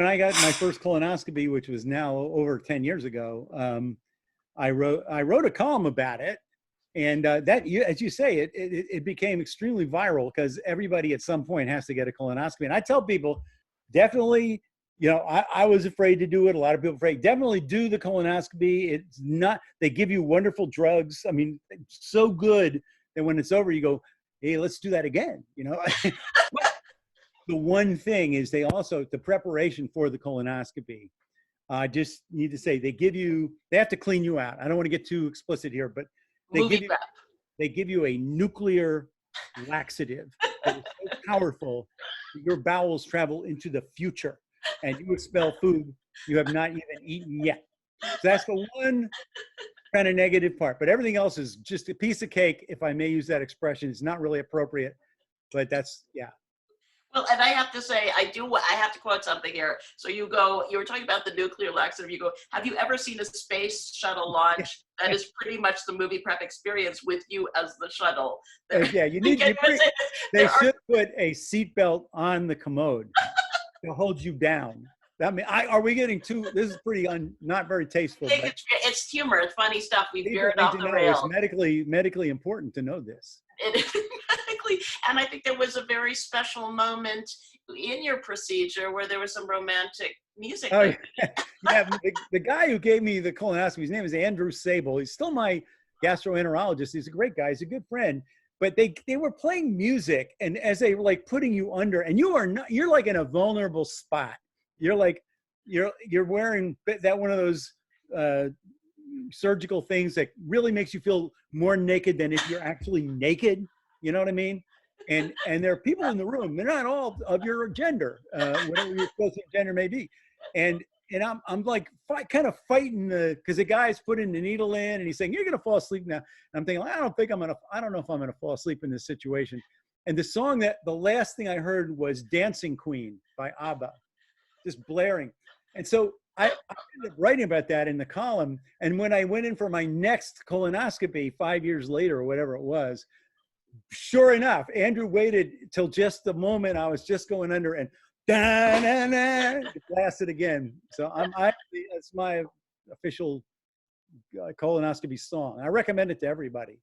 when I got my first colonoscopy, which was now over 10 years ago, I wrote a column about it, and that you, as you say, it became extremely viral because everybody at some point has to get a colonoscopy. And I tell people, definitely, I was afraid to do it. A lot of people afraid. Definitely do the colonoscopy. It's not. They give you wonderful drugs. I mean, so good that when it's over, you go, hey, let's do that again. The one thing is they also, the preparation for the colonoscopy, I just need to say they have to clean you out. I don't want to get too explicit here, but they Movie give you prep. they give you a nuclear laxative that is so powerful that your bowels travel into the future and you expel food you have not even eaten yet. So that's the one kind of negative part, but everything else is just a piece of cake, if I may use that expression. It's not really appropriate, but that's, yeah. Well, and I have to say, I have to quote something here. So you were talking about the nuclear laxative. You go, have you ever seen a space shuttle launch? That is pretty much the movie prep experience with you as the shuttle. Yeah, they should put a seatbelt on the commode to hold you down. I mean, are we getting too, this is pretty not very tasteful, but It's humor, it's funny stuff. We people veered need off to the know rails. it's medically important to know this. And I think there was a very special moment in your procedure where there was some romantic music. Oh, yeah. The guy who gave me the colonoscopy, his name is Andrew Sable. He's still my gastroenterologist. He's a great guy. He's a good friend. But they were playing music, and as they were like putting you under, and you're like in a vulnerable spot. You're like you're wearing that one of those surgical things that really makes you feel more naked than if you're actually naked. You know what I mean? And there are people in the room. They're not all of your gender, whatever your supposed gender may be. And I'm like kind of fighting because the guy's putting the needle in and he's saying, you're gonna fall asleep now. And I'm thinking, I don't know if I'm gonna fall asleep in this situation. And the last thing I heard was Dancing Queen by ABBA, just blaring. And so I ended up writing about that in the column. And when I went in for my next colonoscopy 5 years later or whatever it was, sure enough, Andrew waited till just the moment I was just going under and blasted again. So that's my official colonoscopy song. I recommend it to everybody.